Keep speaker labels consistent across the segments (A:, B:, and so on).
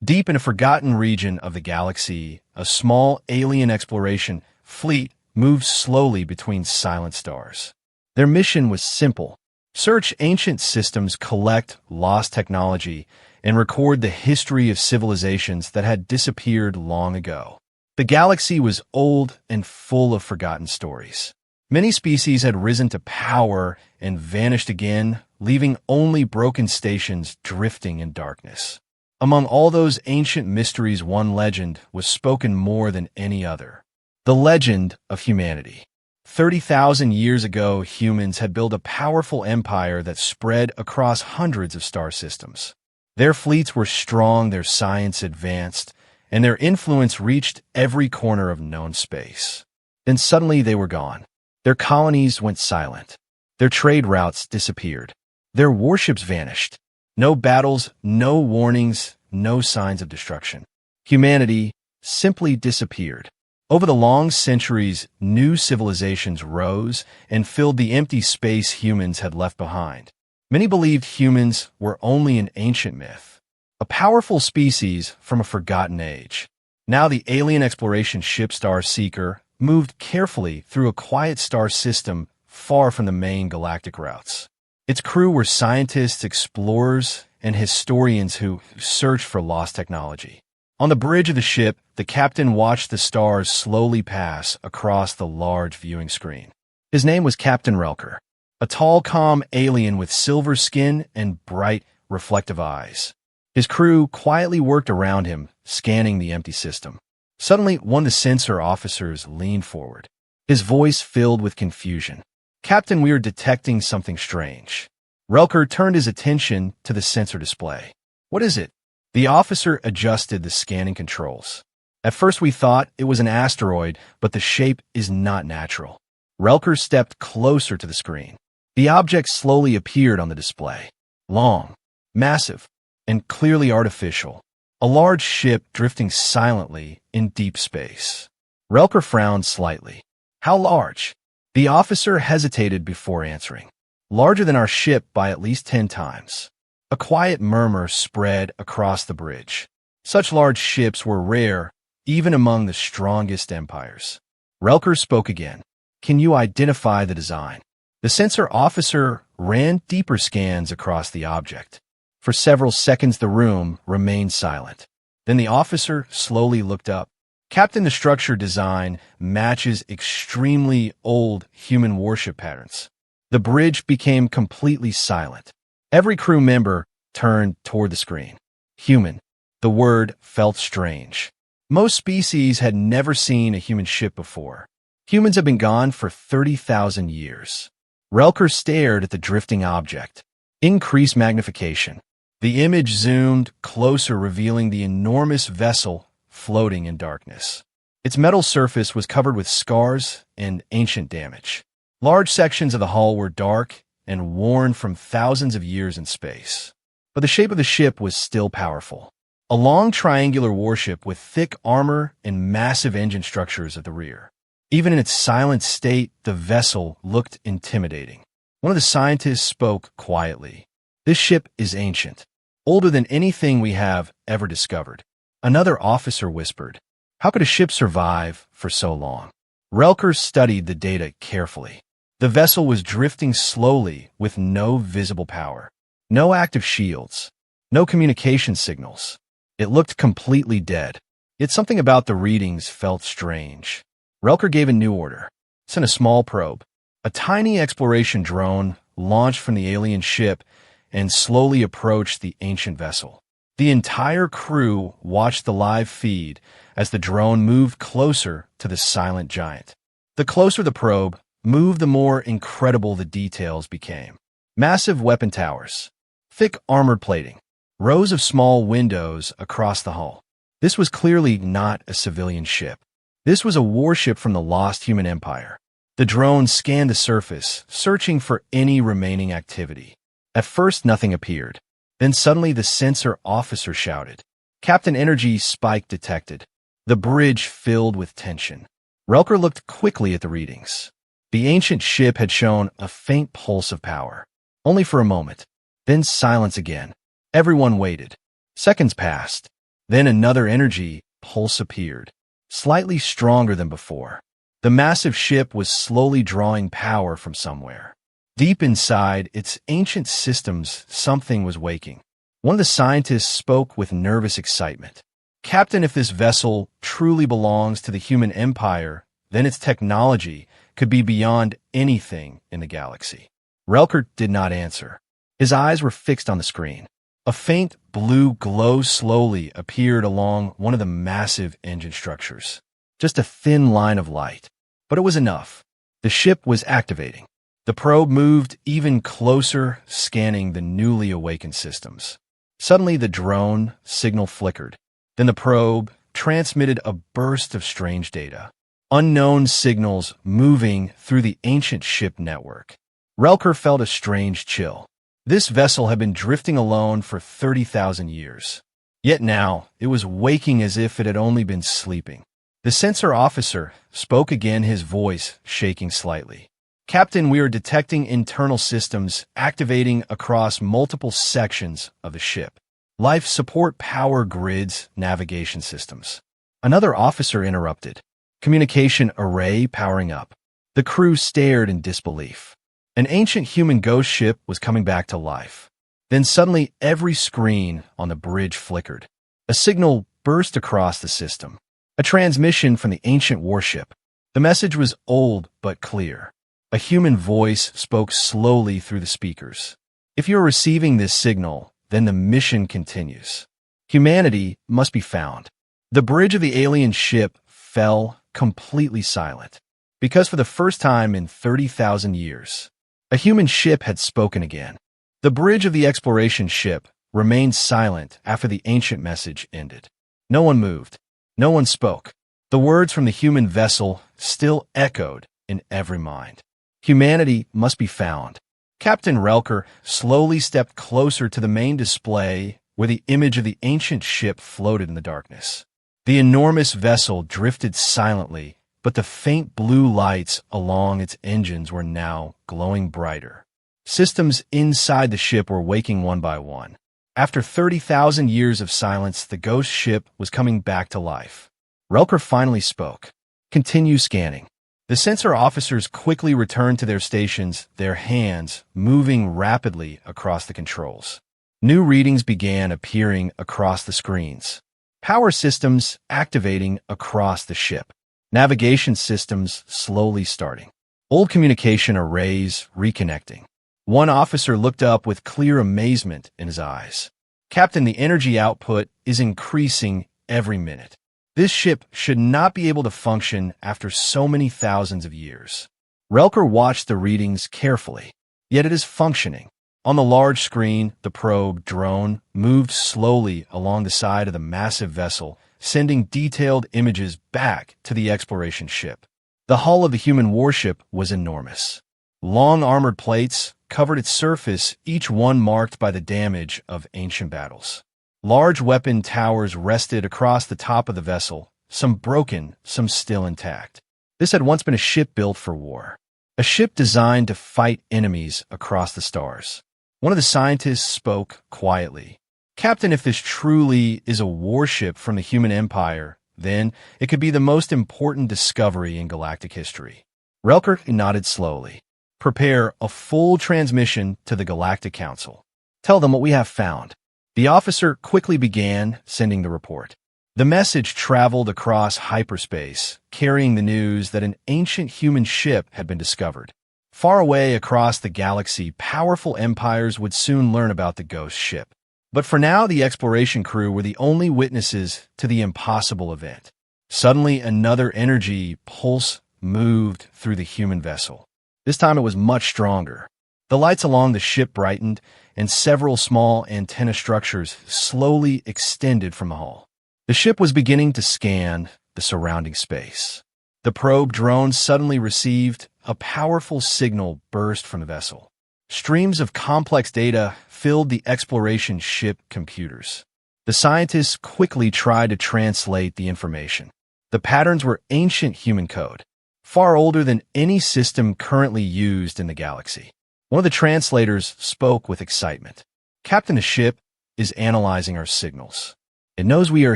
A: Deep in a forgotten region of the galaxy, a small alien exploration fleet moved slowly between silent stars. Their mission was simple: search ancient systems, collect lost technology, and record the history of civilizations that had disappeared long ago. The galaxy was old and full of forgotten stories. Many species had risen to power and vanished again, leaving only broken stations drifting in darkness. Among all those ancient mysteries, one legend was spoken more than any other: the legend of humanity. 30,000 years ago, humans had built a powerful empire that spread across hundreds of star systems. Their fleets were strong, their science advanced, and their influence reached every corner of known space. Then suddenly they were gone. Their colonies went silent. Their trade routes disappeared. Their warships vanished. No battles, no warnings, no signs of destruction. Humanity simply disappeared. Over the long centuries, new civilizations rose and filled the empty space humans had left behind. Many believed humans were only an ancient myth, a powerful species from a forgotten age. Now the alien exploration ship Star Seeker moved carefully through a quiet star system far from the main galactic routes. Its crew were scientists, explorers, and historians who searched for lost technology. On the bridge of the ship, the captain watched the stars slowly pass across the large viewing screen. His name was Captain Relker, a tall, calm alien with silver skin and bright, reflective eyes. His crew quietly worked around him, scanning the empty system. Suddenly, one of the sensor officers leaned forward, his voice filled with confusion. "Captain, we are detecting something strange." Relker turned his attention to the sensor display. "What is it?" The officer adjusted the scanning controls. "At first we thought it was an asteroid, but the shape is not natural." Relker stepped closer to the screen. The object slowly appeared on the display. Long, massive, and clearly artificial. A large ship drifting silently in deep space. Relker frowned slightly. "How large?" The officer hesitated before answering. "Larger than our ship by at least 10 times. A quiet murmur spread across the bridge. Such large ships were rare, even among the strongest empires. Relker spoke again. "Can you identify the design?" The sensor officer ran deeper scans across the object. For several seconds the room remained silent. Then the officer slowly looked up. "Captain, the structure design matches extremely old human warship patterns." The bridge became completely silent. Every crew member turned toward the screen. Human. The word felt strange. Most species had never seen a human ship before. Humans have been gone for 30,000 years. Relker stared at the drifting object. Increased magnification. The image zoomed closer, revealing the enormous vessel floating in darkness. Its metal surface was covered with scars and ancient damage. Large sections of the hull were dark and worn from thousands of years in space. But the shape of the ship was still powerful. A long triangular warship with thick armor and massive engine structures at the rear. Even in its silent state, the vessel looked intimidating. One of the scientists spoke quietly. "This ship is ancient, older than anything we have ever discovered." Another officer whispered, "How could a ship survive for so long?" Relker studied the data carefully. The vessel was drifting slowly with no visible power. No active shields. No communication signals. It looked completely dead. Yet something about the readings felt strange. Relker gave a new order. Sent a small probe. A tiny exploration drone launched from the alien ship and slowly approached the ancient vessel. The entire crew watched the live feed as the drone moved closer to the silent giant. The closer the probe moved, the more incredible the details became. Massive weapon towers, thick armored plating, rows of small windows across the hull. This was clearly not a civilian ship. This was a warship from the lost human empire. The drone scanned the surface, searching for any remaining activity. At first, nothing appeared. Then suddenly the sensor officer shouted. "Captain, energy spike detected." The bridge filled with tension. Relker looked quickly at the readings. The ancient ship had shown a faint pulse of power. Only for a moment. Then silence again. Everyone waited. Seconds passed. Then another energy pulse appeared, slightly stronger than before. The massive ship was slowly drawing power from somewhere. Deep inside its ancient systems, something was waking. One of the scientists spoke with nervous excitement. "Captain, if this vessel truly belongs to the human empire, then its technology could be beyond anything in the galaxy." Relker did not answer. His eyes were fixed on the screen. A faint blue glow slowly appeared along one of the massive engine structures. Just a thin line of light. But it was enough. The ship was activating. The probe moved even closer, scanning the newly awakened systems. Suddenly, the drone signal flickered. Then the probe transmitted a burst of strange data. Unknown signals moving through the ancient ship network. Relker felt a strange chill. This vessel had been drifting alone for 30,000 years. Yet now, it was waking as if it had only been sleeping. The sensor officer spoke again, his voice shaking slightly. "Captain, we are detecting internal systems activating across multiple sections of the ship. Life support power grids, navigation systems." Another officer interrupted. "Communication array powering up." The crew stared in disbelief. An ancient human ghost ship was coming back to life. Then suddenly every screen on the bridge flickered. A signal burst across the system. A transmission from the ancient warship. The message was old but clear. A human voice spoke slowly through the speakers. "If you are receiving this signal, then the mission continues. Humanity must be found." The bridge of the alien ship fell completely silent. Because for the first time in 30,000 years, a human ship had spoken again. The bridge of the exploration ship remained silent after the ancient message ended. No one moved. No one spoke. The words from the human vessel still echoed in every mind. Humanity must be found. Captain Relker slowly stepped closer to the main display where the image of the ancient ship floated in the darkness. The enormous vessel drifted silently, but the faint blue lights along its engines were now glowing brighter. Systems inside the ship were waking one by one. After 30,000 years of silence, the ghost ship was coming back to life. Relker finally spoke. "Continue scanning." The sensor officers quickly returned to their stations, their hands moving rapidly across the controls. New readings began appearing across the screens. Power systems activating across the ship. Navigation systems slowly starting. Old communication arrays reconnecting. One officer looked up with clear amazement in his eyes. "Captain, the energy output is increasing every minute. This ship should not be able to function after so many thousands of years." Relker watched the readings carefully. Yet it is functioning. On the large screen, the probe drone moved slowly along the side of the massive vessel, sending detailed images back to the exploration ship. The hull of the human warship was enormous. Long armored plates covered its surface, each one marked by the damage of ancient battles. Large weapon towers rested across the top of the vessel, some broken, some still intact. This had once been a ship built for war. A ship designed to fight enemies across the stars. One of the scientists spoke quietly. "Captain, if this truly is a warship from the human empire, then it could be the most important discovery in galactic history." Relker nodded slowly. "Prepare a full transmission to the Galactic Council. Tell them what we have found." The officer quickly began sending the report. The message traveled across hyperspace, carrying the news that an ancient human ship had been discovered. Far away across the galaxy, powerful empires would soon learn about the ghost ship. But for now, the exploration crew were the only witnesses to the impossible event. Suddenly, another energy pulse moved through the human vessel. This time it was much stronger. The lights along the ship brightened, and several small antenna structures slowly extended from the hull. The ship was beginning to scan the surrounding space. The probe drone suddenly received a powerful signal burst from the vessel. Streams of complex data filled the exploration ship computers. The scientists quickly tried to translate the information. The patterns were ancient human code, far older than any system currently used in the galaxy. One of the translators spoke with excitement. "Captain, the ship is analyzing our signals. It knows we are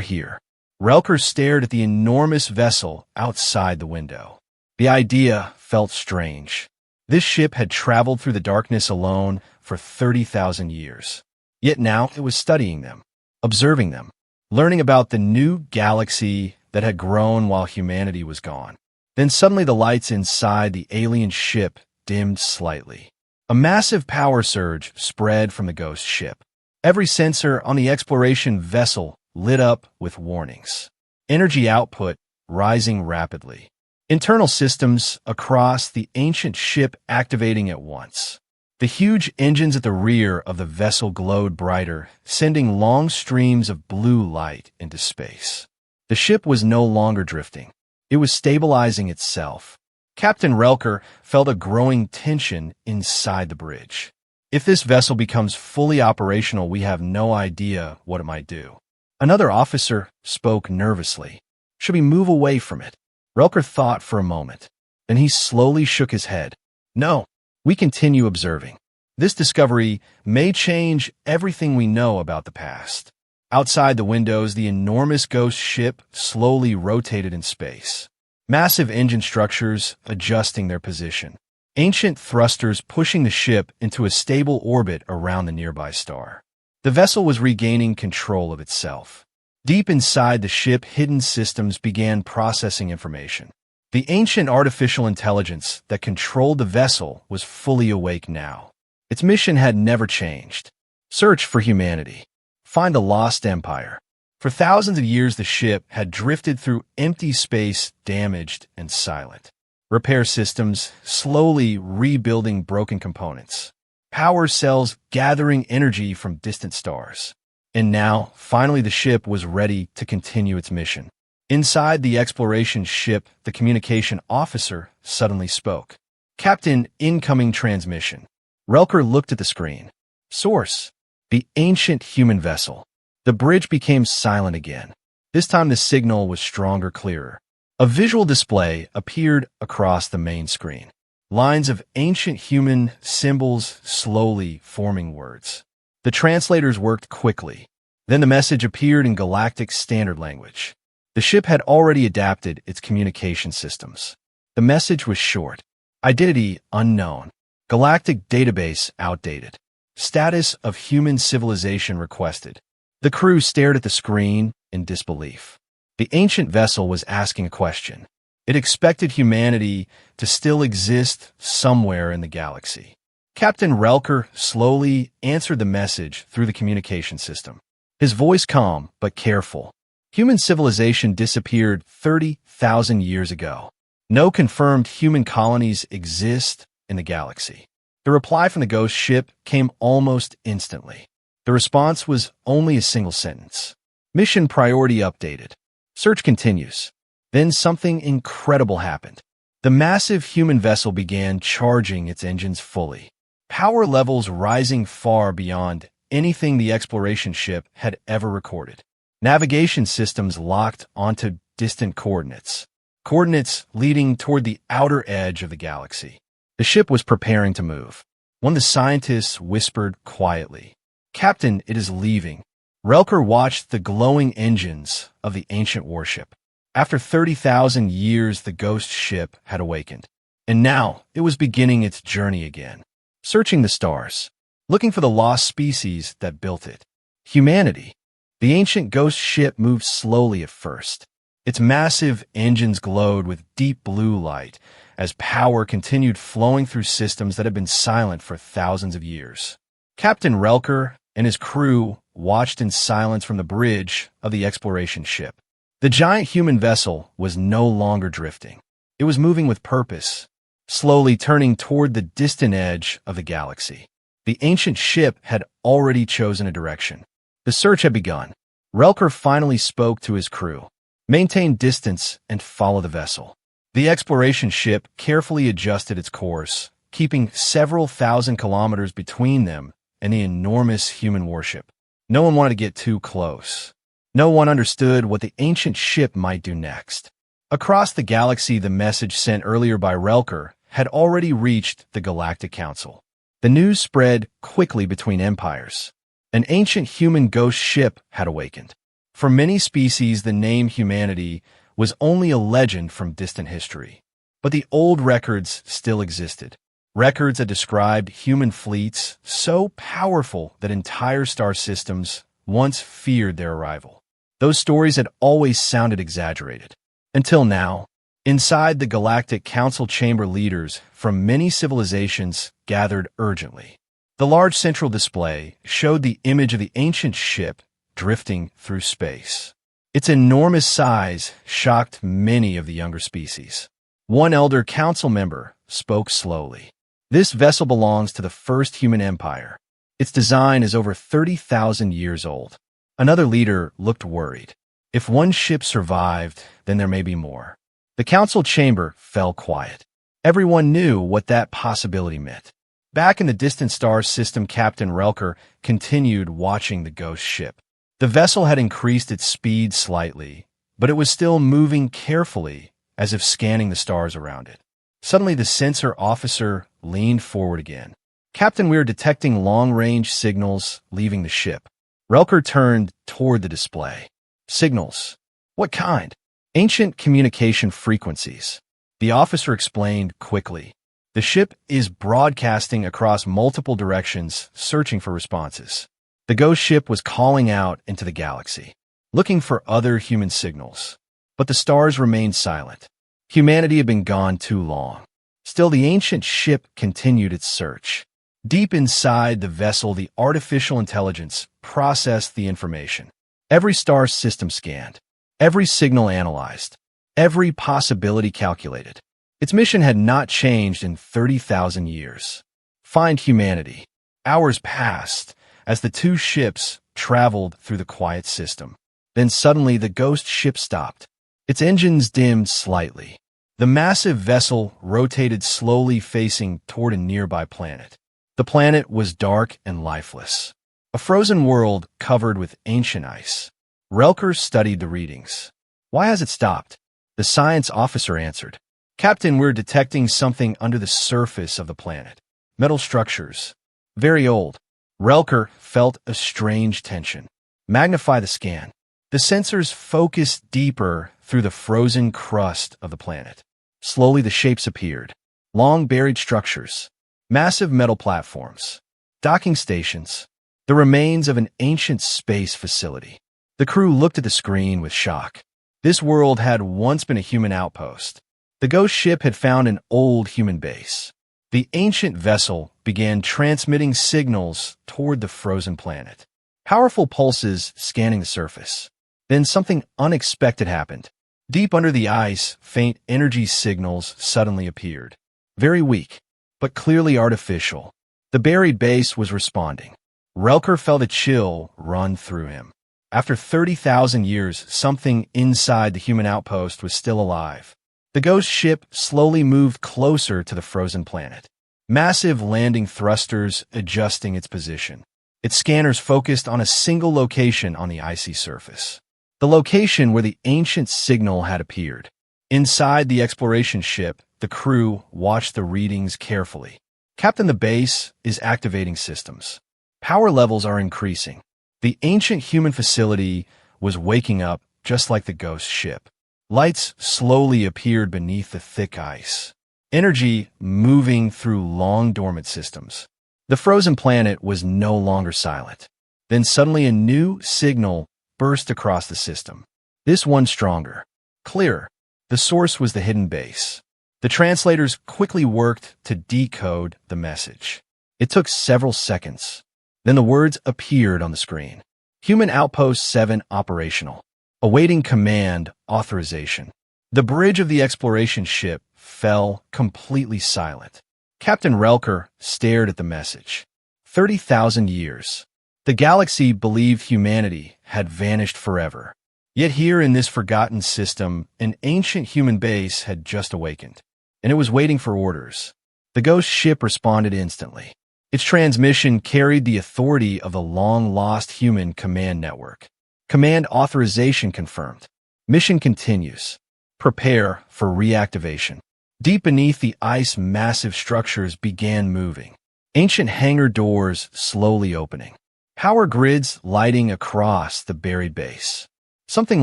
A: here. Relker stared at the enormous vessel outside the window. The idea felt strange. This ship had traveled through the darkness alone for 30,000 years. Yet now it was studying them, observing them, learning about the new galaxy that had grown while humanity was gone. Then suddenly the lights inside the alien ship dimmed slightly. A massive power surge spread from the ghost ship. Every sensor on the exploration vessel lit up with warnings. Energy output rising rapidly. Internal systems across the ancient ship activating at once. The huge engines at the rear of the vessel glowed brighter, sending long streams of blue light into space. The ship was no longer drifting. It was stabilizing itself. Captain Relker felt a growing tension inside the bridge. If this vessel becomes fully operational, we have no idea what it might do. Another officer spoke nervously. Should we move away from it? Relker thought for a moment. Then he slowly shook his head. No, we continue observing. This discovery may change everything we know about the past. Outside the windows, the enormous ghost ship slowly rotated in space. Massive engine structures adjusting their position. Ancient thrusters pushing the ship into a stable orbit around the nearby star. The vessel was regaining control of itself. Deep inside the ship, hidden systems began processing information. The ancient artificial intelligence that controlled the vessel was fully awake now. Its mission had never changed. Search for humanity. Find the lost empire. For thousands of years, the ship had drifted through empty space, damaged and silent. Repair systems slowly rebuilding broken components. Power cells gathering energy from distant stars. And now, finally, the ship was ready to continue its mission. Inside the exploration ship, the communication officer suddenly spoke. Captain, incoming transmission. Relker looked at the screen. Source: the ancient human vessel. The bridge became silent again. This time the signal was stronger, clearer. A visual display appeared across the main screen. Lines of ancient human symbols slowly forming words. The translators worked quickly. Then the message appeared in Galactic Standard Language. The ship had already adapted its communication systems. The message was short. Identity unknown. Galactic database outdated. Status of human civilization requested. The crew stared at the screen in disbelief. The ancient vessel was asking a question. It expected humanity to still exist somewhere in the galaxy. Captain Relker slowly answered the message through the communication system. His voice calm but careful. Human civilization disappeared 30,000 years ago. No confirmed human colonies exist in the galaxy. The reply from the ghost ship came almost instantly. The response was only a single sentence. Mission priority updated. Search continues. Then something incredible happened. The massive human vessel began charging its engines fully. Power levels rising far beyond anything the exploration ship had ever recorded. Navigation systems locked onto distant coordinates. Coordinates leading toward the outer edge of the galaxy. The ship was preparing to move. One of the scientists whispered quietly, "Captain, it is leaving." Relker watched the glowing engines of the ancient warship. After 30,000 years, the ghost ship had awakened. And now it was beginning its journey again. Searching the stars, looking for the lost species that built it. Humanity. The ancient ghost ship moved slowly at first. Its massive engines glowed with deep blue light as power continued flowing through systems that had been silent for thousands of years. Captain Relker and his crew watched in silence from the bridge of the exploration ship. The giant human vessel was no longer drifting. It was moving with purpose, slowly turning toward the distant edge of the galaxy. The ancient ship had already chosen a direction. The search had begun. Relker finally spoke to his crew. Maintain distance and follow the vessel. The exploration ship carefully adjusted its course, keeping several thousand kilometers between them and the enormous human warship. No one wanted to get too close. No one understood what the ancient ship might do next. Across the galaxy, the message sent earlier by Relker had already reached the Galactic Council. The news spread quickly between empires. An ancient human ghost ship had awakened. For many species, the name humanity was only a legend from distant history. But the old records still existed. Records that described human fleets so powerful that entire star systems once feared their arrival. Those stories had always sounded exaggerated. Until now, inside the Galactic Council chamber, leaders from many civilizations gathered urgently. The large central display showed the image of the ancient ship drifting through space. Its enormous size shocked many of the younger species. One elder council member spoke slowly. This vessel belongs to the first human empire. Its design is over 30,000 years old. Another leader looked worried. If one ship survived, then there may be more. The council chamber fell quiet. Everyone knew what that possibility meant. Back in the distant star system, Captain Relker continued watching the ghost ship. The vessel had increased its speed slightly, but it was still moving carefully, as if scanning the stars around it. Suddenly, the sensor officer leaned forward again. "Captain, we are detecting long-range signals leaving the ship." Relker turned toward the display. "Signals? What kind?" "Ancient communication frequencies," the officer explained quickly. "The ship is broadcasting across multiple directions, searching for responses." The ghost ship was calling out into the galaxy, looking for other human signals. But the stars remained silent. Humanity had been gone too long. Still, the ancient ship continued its search. Deep inside the vessel, the artificial intelligence processed the information. Every star system scanned, every signal analyzed, every possibility calculated. Its mission had not changed in 30,000 years. Find humanity. Hours passed as the two ships traveled through the quiet system. Then suddenly the ghost ship stopped. Its engines dimmed slightly. The massive vessel rotated slowly, facing toward a nearby planet. The planet was dark and lifeless, a frozen world covered with ancient ice. Relker studied the readings. "Why has it stopped?" The science officer answered. "Captain, we're detecting something under the surface of the planet. Metal structures. Very old." Relker felt a strange tension. "Magnify the scan." The sensors focused deeper through the frozen crust of the planet. Slowly the shapes appeared. Long buried structures. Massive metal platforms. Docking stations. The remains of an ancient space facility. The crew looked at the screen with shock. This world had once been a human outpost. The ghost ship had found an old human base. The ancient vessel began transmitting signals toward the frozen planet. Powerful pulses scanning the surface. Then something unexpected happened. Deep under the ice, faint energy signals suddenly appeared. Very weak, but clearly artificial. The buried base was responding. Relker felt a chill run through him. After 30,000 years, something inside the human outpost was still alive. The ghost ship slowly moved closer to the frozen planet. Massive landing thrusters adjusting its position. Its scanners focused on a single location on the icy surface. The location where the ancient signal had appeared. Inside the exploration ship, the crew watched the readings carefully. "Captain, the base is activating systems. Power levels are increasing." The ancient human facility was waking up just like the ghost ship. Lights slowly appeared beneath the thick ice. Energy moving through long dormant systems. The frozen planet was no longer silent. Then suddenly a new signal burst across the system. This one stronger, clearer. The source was the hidden base. The translators quickly worked to decode the message. It took several seconds. Then the words appeared on the screen. "Human Outpost 7 operational. Awaiting command authorization." The bridge of the exploration ship fell completely silent. Captain Relker stared at the message. 30,000 years. The galaxy believed humanity had vanished forever. Yet here in this forgotten system, an ancient human base had just awakened, and it was waiting for orders. The ghost ship responded instantly. Its transmission carried the authority of the long-lost human command network. Command authorization confirmed. Mission continues. Prepare for reactivation. Deep beneath the ice, massive structures began moving. Ancient hangar doors slowly opening. Power grids lighting across the buried base. Something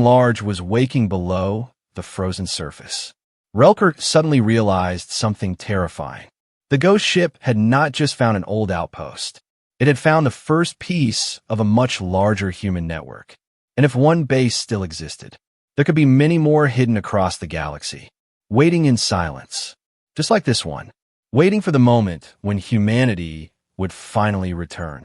A: large was waking below the frozen surface. Relker suddenly realized something terrifying. The ghost ship had not just found an old outpost. It had found the first piece of a much larger human network. And if one base still existed, there could be many more hidden across the galaxy, waiting in silence, just like this one, waiting for the moment when humanity would finally return.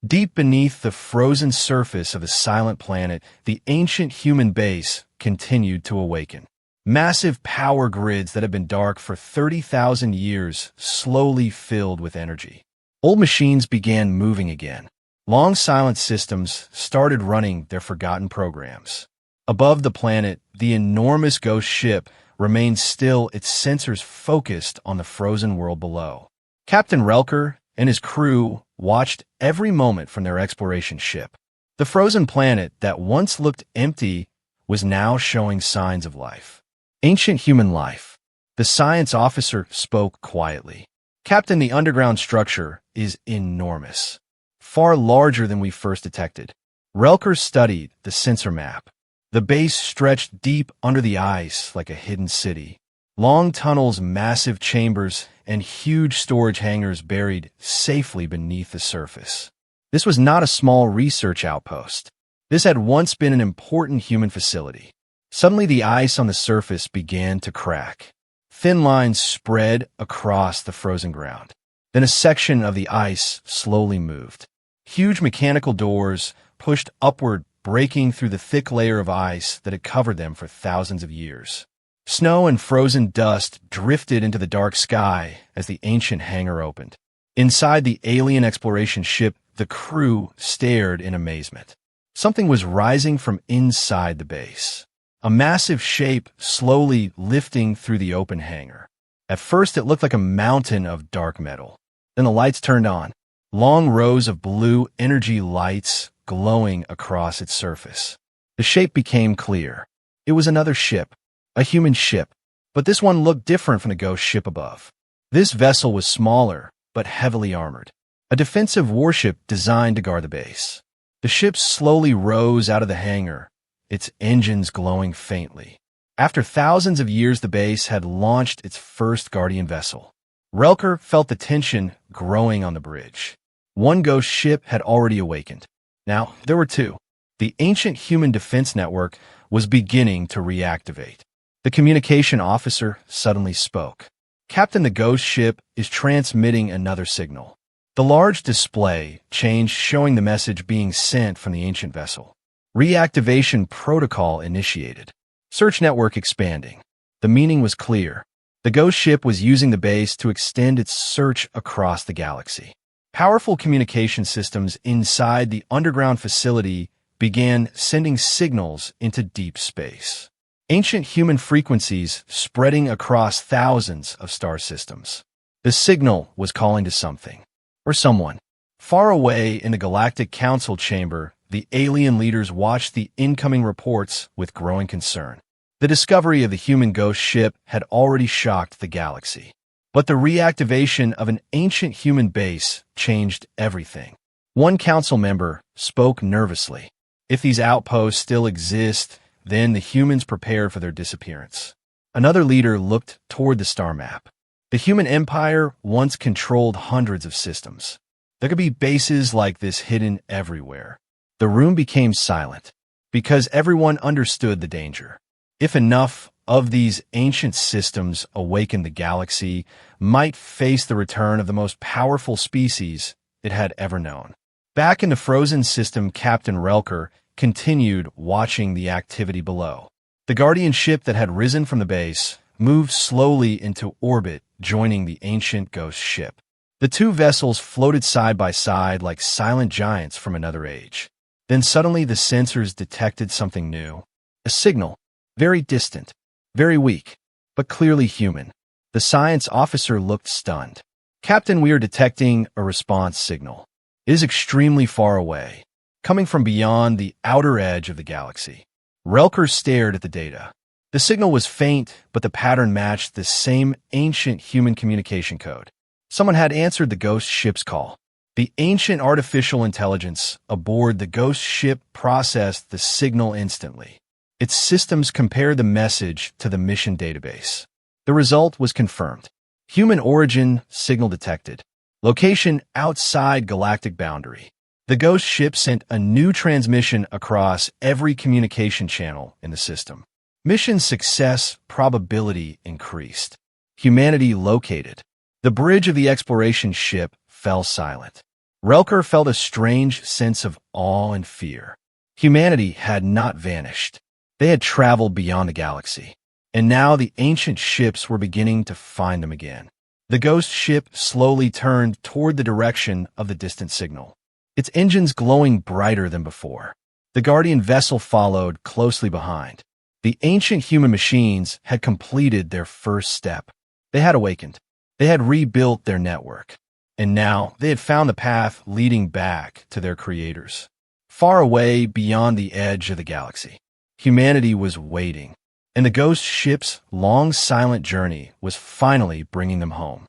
A: Deep beneath the frozen surface of the silent planet, the ancient human base continued to awaken. Massive power grids that had been dark for 30,000 years slowly filled with energy. Old machines began moving again. Long silent systems started running their forgotten programs. Above the planet, the enormous ghost ship remained still, its sensors focused on the frozen world below. Captain Relker and his crew watched every moment from their exploration ship. The frozen planet that once looked empty was now showing signs of life. Ancient human life. The science officer spoke quietly. Captain, the underground structure is enormous, far larger than we first detected. Relker studied the sensor map. The base stretched deep under the ice like a hidden city. Long tunnels, massive chambers, and huge storage hangars buried safely beneath the surface. This was not a small research outpost. This had once been an important human facility. Suddenly, the ice on the surface began to crack. Thin lines spread across the frozen ground. Then a section of the ice slowly moved. Huge mechanical doors pushed upward, breaking through the thick layer of ice that had covered them for thousands of years. Snow and frozen dust drifted into the dark sky as the ancient hangar opened. Inside the alien exploration ship, the crew stared in amazement. Something was rising from inside the base. A massive shape slowly lifting through the open hangar. At first, it looked like a mountain of dark metal. Then the lights turned on. Long rows of blue energy lights glowing across its surface. The shape became clear. It was another ship, a human ship, but this one looked different from the ghost ship above. This vessel was smaller, but heavily armored. A defensive warship designed to guard the base. The ship slowly rose out of the hangar, its engines glowing faintly. After thousands of years, the base had launched its first Guardian vessel. Relker felt the tension growing on the bridge. One ghost ship had already awakened. Now, there were two. The ancient human defense network was beginning to reactivate. The communication officer suddenly spoke. Captain, the ghost ship is transmitting another signal. The large display changed, showing the message being sent from the ancient vessel. Reactivation protocol initiated. Search network expanding. The meaning was clear. The ghost ship was using the base to extend its search across the galaxy. Powerful communication systems inside the underground facility began sending signals into deep space. Ancient human frequencies spreading across thousands of star systems. The signal was calling to something, or someone. Far away in the Galactic Council chamber, the alien leaders watched the incoming reports with growing concern. The discovery of the human ghost ship had already shocked the galaxy. But the reactivation of an ancient human base changed everything. One council member spoke nervously. If these outposts still exist, then the humans prepared for their disappearance. Another leader looked toward the star map. The human empire once controlled hundreds of systems. There could be bases like this hidden everywhere. The room became silent because everyone understood the danger. If enough of these ancient systems awakened, the galaxy might face the return of the most powerful species it had ever known. Back in the frozen system, Captain Relker continued watching the activity below. The Guardian ship that had risen from the base moved slowly into orbit, joining the ancient ghost ship. The two vessels floated side by side like silent giants from another age. Then suddenly the sensors detected something new. A signal, very distant, very weak, but clearly human. The science officer looked stunned. Captain, we are detecting a response signal. It is extremely far away, coming from beyond the outer edge of the galaxy. Relker stared at the data. The signal was faint, but the pattern matched the same ancient human communication code. Someone had answered the ghost ship's call. The ancient artificial intelligence aboard the ghost ship processed the signal instantly. Its systems compared the message to the mission database. The result was confirmed. Human origin signal detected. Location outside galactic boundary. The Ghost ship sent a new transmission across every communication channel in the system. Mission success probability increased. Humanity located. The bridge of the exploration ship fell silent. Relker felt a strange sense of awe and fear. Humanity had not vanished. They had traveled beyond the galaxy. And now the ancient ships were beginning to find them again. The Ghost ship slowly turned toward the direction of the distant signal, its engines glowing brighter than before. The Guardian vessel followed closely behind. The ancient human machines had completed their first step. They had awakened. They had rebuilt their network. And now they had found the path leading back to their creators. Far away beyond the edge of the galaxy, humanity was waiting. And the Ghost ship's long silent journey was finally bringing them home.